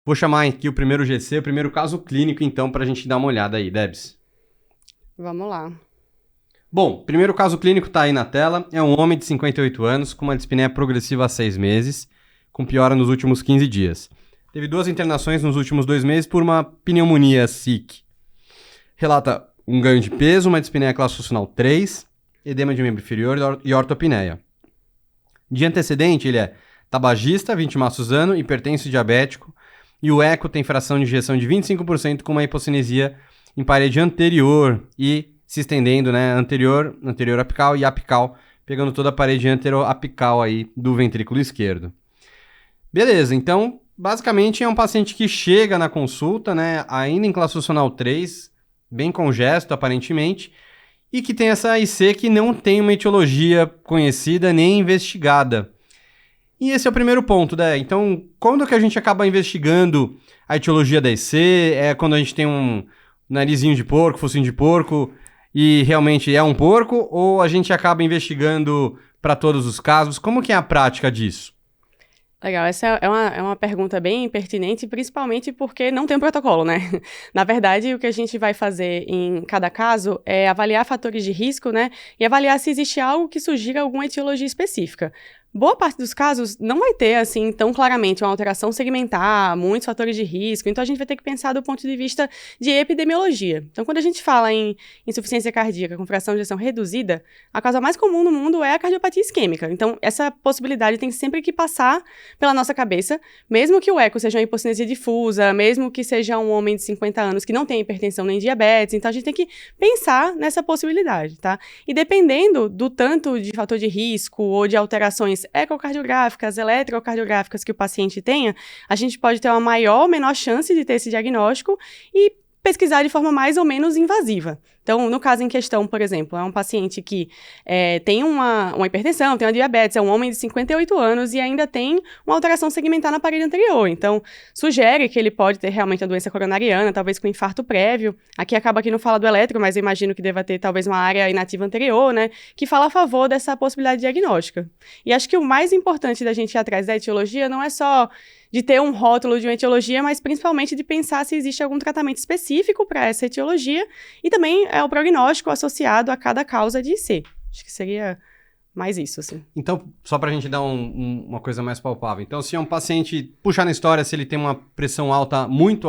Vou chamar aqui o primeiro GC, o primeiro caso clínico, então, para a gente dar uma olhada aí, Debs. Vamos lá. Bom, o primeiro caso clínico está aí na tela. É um homem de 58 anos com uma dispneia progressiva há 6 meses, com piora nos últimos 15 dias. Teve 2 internações nos últimos 2 meses por uma pneumonia SIC. Relata um ganho de peso, uma dispneia classe funcional 3, edema de membro inferior e ortopneia. De antecedente, ele é tabagista, 20 maços ano, hipertenso e diabético, e o eco tem fração de injeção de 25% com uma hipocinesia em parede anterior e se estendendo, né, anterior apical e apical, pegando toda a parede anteroapical aí do ventrículo esquerdo. Beleza, então, basicamente é um paciente que chega na consulta, né, ainda em classe funcional 3, bem congesto aparentemente, e que tem essa IC que não tem uma etiologia conhecida nem investigada. E esse é o primeiro ponto, né? Então, quando que a gente acaba investigando a etiologia da IC? É quando a gente tem um narizinho de porco, focinho de porco, e realmente é um porco? Ou a gente acaba investigando para todos os casos? Como que é a prática disso? Legal, essa é uma pergunta bem pertinente, principalmente porque não tem um protocolo, né? Na verdade, o que a gente vai fazer em cada caso é avaliar fatores de risco, né? E avaliar se existe algo que sugira alguma etiologia específica. Boa parte dos casos não vai ter, assim, tão claramente uma alteração segmentar, muitos fatores de risco, então a gente vai ter que pensar do ponto de vista de epidemiologia. Então, quando a gente fala em insuficiência cardíaca com fração de ejeção reduzida, a causa mais comum no mundo é a cardiopatia isquêmica. Então, essa possibilidade tem sempre que passar pela nossa cabeça, mesmo que o eco seja uma hipocinesia difusa, mesmo que seja um homem de 50 anos que não tem hipertensão nem diabetes, então a gente tem que pensar nessa possibilidade, tá? E dependendo do tanto de fator de risco ou de alterações ecocardiográficas, eletrocardiográficas que o paciente tenha, a gente pode ter uma maior ou menor chance de ter esse diagnóstico e pesquisar de forma mais ou menos invasiva. Então, no caso em questão, por exemplo, é um paciente que tem uma hipertensão, tem uma diabetes, é um homem de 58 anos e ainda tem uma alteração segmentar na parede anterior. Então, sugere que ele pode ter realmente a doença coronariana, talvez com infarto prévio. Aqui acaba que não fala do eletro, mas eu imagino que deva ter talvez uma área inativa anterior, né, que fala a favor dessa possibilidade diagnóstica. E acho que o mais importante da gente ir atrás da etiologia não é só de ter um rótulo de uma etiologia, mas principalmente de pensar se existe algum tratamento específico para essa etiologia e também é o prognóstico associado a cada causa de IC. Acho que seria mais isso, assim. Então, só para a gente dar uma coisa mais palpável. Então, se é um paciente, puxar na história, se ele tem uma pressão alta, muito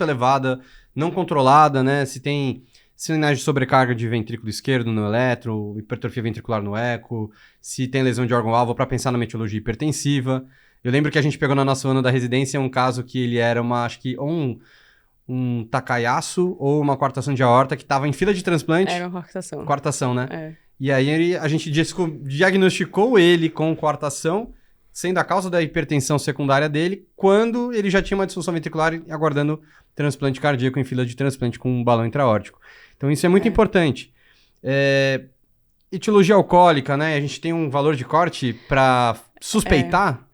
elevada, não controlada, né? Se tem sinais de sobrecarga de ventrículo esquerdo no eletro, hipertrofia ventricular no eco, se tem lesão de órgão-alvo, para pensar na etiologia hipertensiva. Eu lembro que a gente pegou no nosso ano da residência um caso que ele era acho que um Takayasu ou uma coartação de aorta que estava em fila de transplante. Era uma coartação. Coartação, né? É. E aí a gente diagnosticou ele com coartação, sendo a causa da hipertensão secundária dele, quando ele já tinha uma disfunção ventricular e aguardando transplante cardíaco em fila de transplante com um balão intraórtico. Então isso é muito importante. Etiologia alcoólica, né? A gente tem um valor de corte para suspeitar.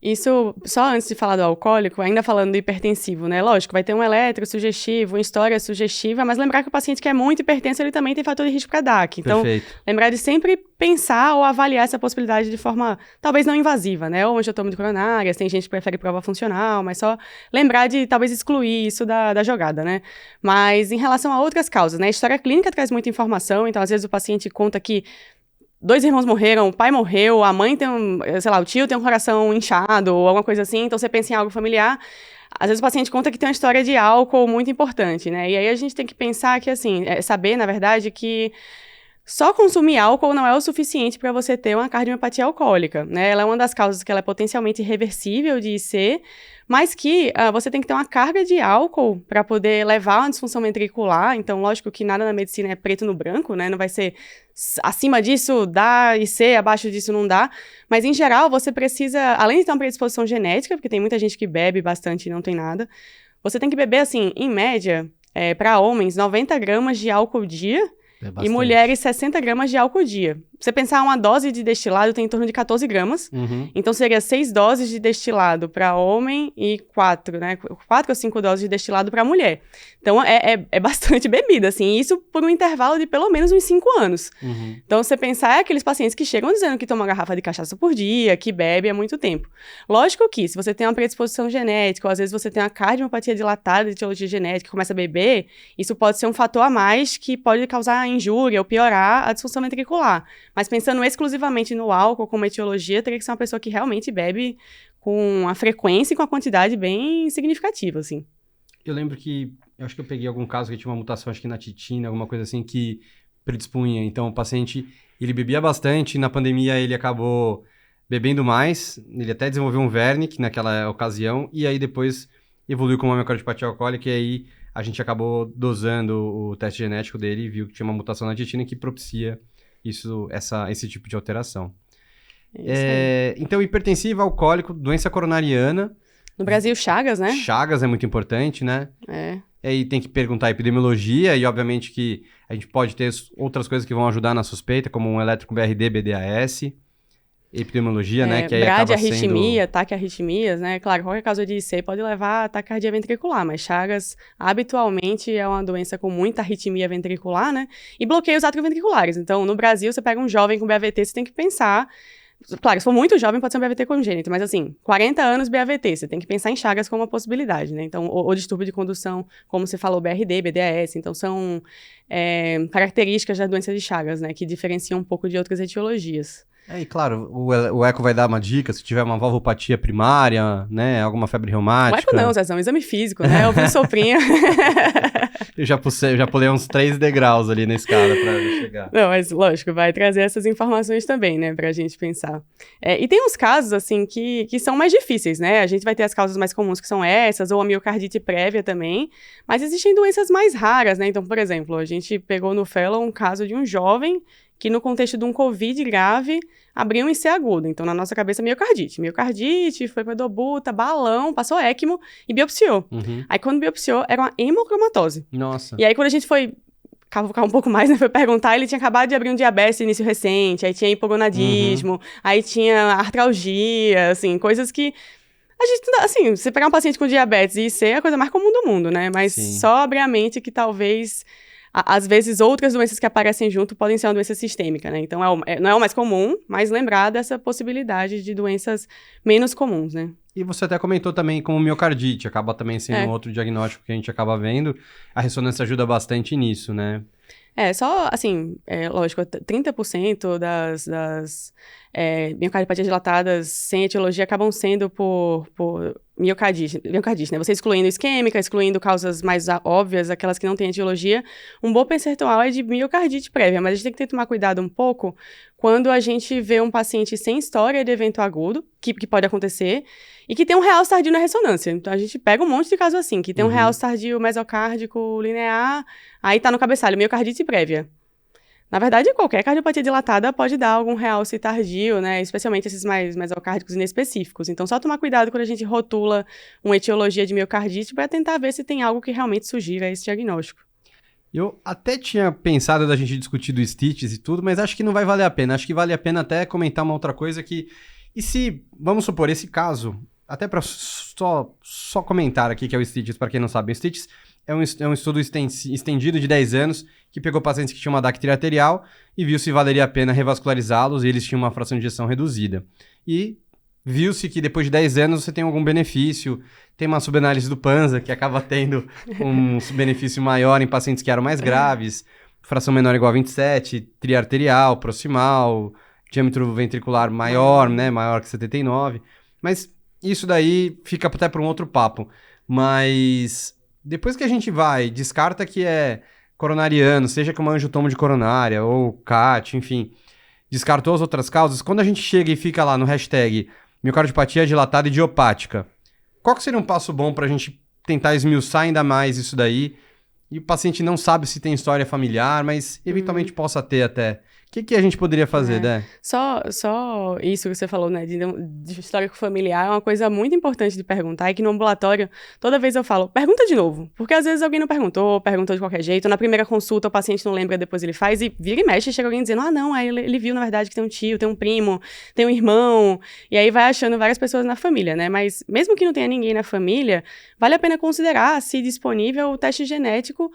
Isso, só antes de falar do alcoólico, ainda falando do hipertensivo, né? Lógico, vai ter um eletro sugestivo, uma história sugestiva, mas lembrar que o paciente que é muito hipertenso, ele também tem fator de risco para DAC. Então, Perfeito. Lembrar de sempre pensar ou avaliar essa possibilidade de forma, talvez não invasiva, né? Ou angiotoma de coronárias, tem gente que prefere prova funcional, mas só lembrar de talvez excluir isso da jogada, né? Mas em relação a outras causas, né? A história clínica traz muita informação, então às vezes o paciente conta que 2 irmãos morreram, o pai morreu, a mãe tem o tio tem um coração inchado ou alguma coisa assim, então você pensa em algo familiar. Às vezes o paciente conta que tem uma história de álcool muito importante, né? E aí a gente tem que pensar que, assim, saber, na verdade, que só consumir álcool não é o suficiente para você ter uma cardiomiopatia alcoólica, né? Ela é uma das causas que ela é potencialmente reversível de IC, mas que você tem que ter uma carga de álcool para poder levar uma disfunção ventricular. Então, lógico que nada na medicina é preto no branco, né? Não vai ser acima disso dá IC, abaixo disso não dá. Mas, em geral, você precisa, além de ter uma predisposição genética, porque tem muita gente que bebe bastante e não tem nada, você tem que beber, assim, em média, para homens, 90 gramas de álcool dia. E mulheres, 60 gramas de álcool dia. Você pensar uma dose de destilado tem em torno de 14 gramas. Então, seria 6 doses de destilado para homem e 4, né? 4 ou 5 doses de destilado para mulher. Então, é bastante bebida, assim. Isso por um intervalo de pelo menos uns 5 anos. Então, você pensar aqueles pacientes que chegam dizendo que tomam uma garrafa de cachaça por dia, que bebe há muito tempo. Lógico que, se você tem uma predisposição genética, ou às vezes você tem uma cardiomiopatia dilatada de etiologia genética e começa a beber, isso pode ser um fator a mais que pode causar injúria ou piorar a disfunção ventricular. Mas pensando exclusivamente no álcool como etiologia, teria que ser uma pessoa que realmente bebe com a frequência e com a quantidade bem significativa, assim. Eu lembro que, eu acho que eu peguei algum caso que tinha uma mutação, acho que na titina, alguma coisa assim, que predispunha. Então, o paciente, ele bebia bastante, na pandemia ele acabou bebendo mais, ele até desenvolveu um Wernicke naquela ocasião, e aí depois evoluiu com uma miocardiopatia alcoólica, e aí a gente acabou dosando o teste genético dele e viu que tinha uma mutação na titina que propicia esse tipo de alteração. Então, hipertensiva, alcoólico, doença coronariana. No Brasil, Chagas, né? Chagas é muito importante, né? Aí tem que perguntar a epidemiologia e, obviamente, que a gente pode ter outras coisas que vão ajudar na suspeita, como um elétrico BRD, BDAS. Epidemiologia, né? Que aí acaba arritmia, ataque a arritmias, né? Claro, qualquer caso de IC pode levar a ataque cardioventricular, mas Chagas habitualmente é uma doença com muita arritmia ventricular, né? E bloqueios atrioventriculares. Então, no Brasil, você pega um jovem com BAVT, você tem que pensar... Claro, se for muito jovem, pode ser um BAVT congênito, mas assim, 40 anos BAVT, você tem que pensar em Chagas como uma possibilidade, né? Então, o distúrbio de condução, como você falou, BRD, BDAS, então são características da doença de Chagas, né? Que diferenciam um pouco de outras etiologias. E claro, o eco vai dar uma dica, se tiver uma valvopatia primária, né, alguma febre reumática. O eco não, Zezão, exame físico, né, ouvir soprinha. Eu já pulei uns 3 degraus ali na escada pra chegar. Não, mas lógico, vai trazer essas informações também, né, pra gente pensar. E tem uns casos, assim, que são mais difíceis, né, a gente vai ter as causas mais comuns que são essas, ou a miocardite prévia também, mas existem doenças mais raras, né, então, por exemplo, a gente pegou no Fellow um caso de um jovem que no contexto de um COVID grave, abriu um IC agudo. Então, na nossa cabeça, miocardite. Miocardite, foi para dobuta, balão, passou ECMO e biopsiou. Aí, quando biopsiou, era uma hemocromatose. Nossa. E aí, quando a gente foi cavucar um pouco mais, né, foi perguntar, ele tinha acabado de abrir um diabetes de início recente, aí tinha hipogonadismo, aí tinha artralgia, assim, coisas que... A gente, assim, você pegar um paciente com diabetes e IC é a coisa mais comum do mundo, né? Mas só abrir a mente que talvez... Às vezes, outras doenças que aparecem junto podem ser uma doença sistêmica, né? Então, não é o mais comum, mas lembrar dessa possibilidade de doenças menos comuns, né? E você até comentou também como miocardite, acaba também sendo um outro diagnóstico que a gente acaba vendo. A ressonância ajuda bastante nisso, né? Só, assim, lógico, 30% das miocardiopatias dilatadas sem etiologia acabam sendo por miocardite, né? Você excluindo isquêmica, excluindo causas mais óbvias, aquelas que não têm etiologia, um bom percentual é de miocardite prévia, mas a gente tem que tomar cuidado um pouco quando a gente vê um paciente sem história de evento agudo, que pode acontecer, e que tem um realce tardio na ressonância. Então, a gente pega um monte de casos assim, que tem um realce tardio mesocárdico linear, aí tá no cabeçalho, miocardite prévia. Na verdade, qualquer cardiopatia dilatada pode dar algum realce tardio, né? Especialmente esses mais mesocárdicos inespecíficos. Então, só tomar cuidado quando a gente rotula uma etiologia de miocardite para tentar ver se tem algo que realmente sugira esse diagnóstico. Eu até tinha pensado da gente discutir do Stitches e tudo, mas acho que não vai valer a pena. Acho que vale a pena até comentar uma outra coisa que... E se, vamos supor, esse caso, até para só comentar aqui que é o Stitches, para quem não sabe, o Stitches é um estudo estendido de 10 anos que pegou pacientes que tinham uma dactria arterial e viu se valeria a pena revascularizá-los e eles tinham uma fração de ejeção reduzida. E viu-se que depois de 10 anos você tem algum benefício, tem uma subanálise do Panza que acaba tendo um benefício maior em pacientes que eram mais graves, fração menor ou igual a 27, tria arterial, proximal, diâmetro ventricular maior, né, maior que 79, mas isso daí fica até para um outro papo. Mas depois que a gente descarta que é coronariano, seja com uma angiotomo de coronária ou CAT, enfim, descartou as outras causas, quando a gente chega e fica lá no hashtag miocardiopatia dilatada idiopática, qual que seria um passo bom para a gente tentar esmiuçar ainda mais isso daí? E o paciente não sabe se tem história familiar, mas eventualmente possa ter até. que a gente poderia fazer, Dé? Só isso que você falou, né, de histórico familiar, é uma coisa muito importante de perguntar, e que no ambulatório, toda vez eu falo, pergunta de novo, porque às vezes alguém não perguntou de qualquer jeito, na primeira consulta o paciente não lembra, depois ele faz, e vira e mexe, chega alguém dizendo, não, aí ele viu, na verdade, que tem um tio, tem um primo, tem um irmão, e aí vai achando várias pessoas na família, né, mas mesmo que não tenha ninguém na família, vale a pena considerar, se disponível, o teste genético,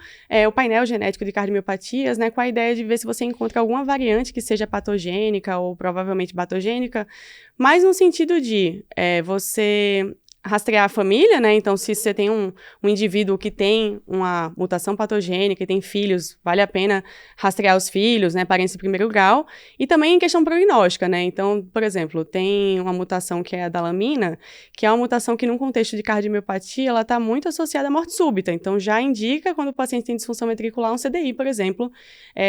o painel genético de cardiomiopatias, né, com a ideia de ver se você encontra alguma variante que seja patogênica ou provavelmente patogênica, mas no sentido de você rastrear a família, né? Então, se você tem um indivíduo que tem uma mutação patogênica e tem filhos, vale a pena rastrear os filhos, né? Parentes de primeiro grau. E também em questão prognóstica, né? Então, por exemplo, tem uma mutação que é a da lamina, que é uma mutação que, num contexto de cardiomiopatia, ela está muito associada à morte súbita. Então, já indica, quando o paciente tem disfunção ventricular, um CDI, por exemplo,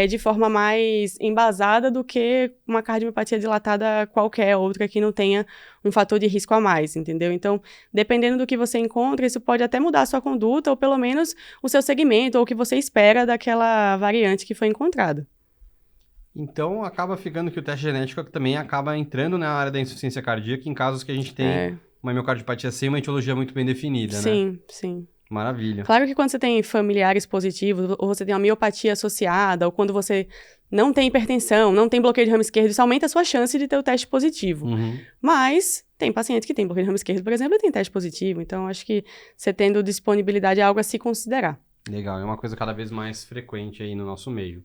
de forma mais embasada do que uma cardiomiopatia dilatada qualquer outra que não tenha um fator de risco a mais, entendeu? Então, dependendo do que você encontra, isso pode até mudar a sua conduta, ou pelo menos o seu segmento, ou o que você espera daquela variante que foi encontrada. Então, acaba ficando que o teste genético também acaba entrando na área da insuficiência cardíaca em casos que a gente tem uma miocardiopatia sem uma etiologia muito bem definida, né? Sim, sim. Maravilha. Claro que quando você tem familiares positivos, ou você tem uma miopatia associada, ou quando você não tem hipertensão, não tem bloqueio de ramo esquerdo, isso aumenta a sua chance de ter o teste positivo. Mas tem paciente que tem bloqueio de ramo esquerdo, por exemplo, e tem teste positivo. Então, acho que você tendo disponibilidade é algo a se considerar. Legal, é uma coisa cada vez mais frequente aí no nosso meio.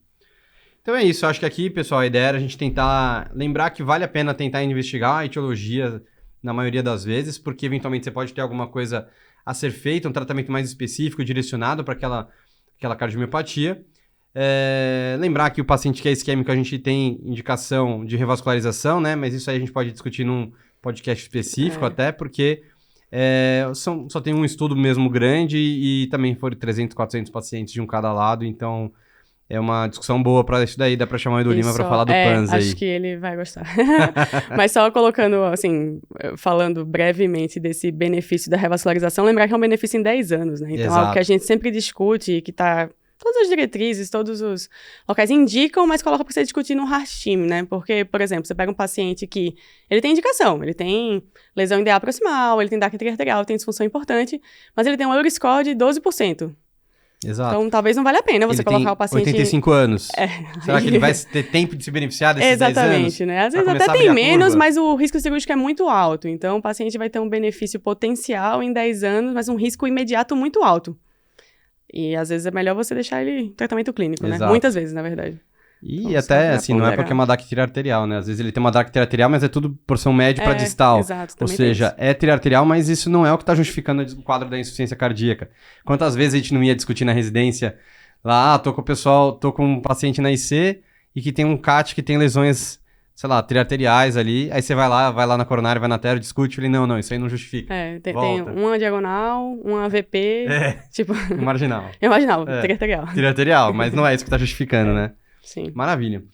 Então é isso, eu acho que aqui, pessoal, a ideia era a gente tentar lembrar que vale a pena tentar investigar a etiologia na maioria das vezes, porque eventualmente você pode ter alguma coisa a ser feita, um tratamento mais específico, direcionado para aquela cardiomiopatia. Lembrar que o paciente que é isquêmico, a gente tem indicação de revascularização, né? Mas isso aí a gente pode discutir num podcast específico até, porque só tem um estudo mesmo grande e também foram 300, 400 pacientes de um cada lado, então é uma discussão boa para isso daí, dá para chamar o Edu Lima para falar do PANS aí. Acho que ele vai gostar. Mas só colocando, assim, falando brevemente desse benefício da revascularização, lembrar que é um benefício em 10 anos, né? Então, algo que a gente sempre discute, que tá... Todas as diretrizes, todos os locais indicam, mas coloca para você discutir no heart team, né? Porque, por exemplo, você pega um paciente que ele tem indicação, ele tem lesão ideal proximal, ele tem DAC arterial, tem disfunção importante, mas ele tem um Euroscore de 12%. Exato. Então, talvez não valha a pena você colocar o paciente... 85 anos. Será que ele vai ter tempo de se beneficiar desses 10 anos? Exatamente, né? Às vezes até tem menos, mas o risco cirúrgico é muito alto. Então, o paciente vai ter um benefício potencial em 10 anos, mas um risco imediato muito alto. E às vezes é melhor você deixar ele em tratamento clínico, né? Muitas vezes, na verdade. E então, até, assim, não é porque é uma DAC triarterial, né? Às vezes ele tem uma DAC triarterial, mas é tudo porção média para distal. Exato, ou seja, é triarterial, mas isso não é o que está justificando o quadro da insuficiência cardíaca. Quantas vezes a gente não ia discutir na residência, lá, tô com um paciente na IC e que tem um CAT que tem lesões, sei lá, triarteriais ali, aí você vai lá na coronária, vai na artéria, discute, ele, não, isso aí não justifica. Tem uma diagonal, uma AVP, tipo... Marginal. Marginal, triarterial. Triarterial, mas não é isso que está justificando, né? Sim. Maravilha.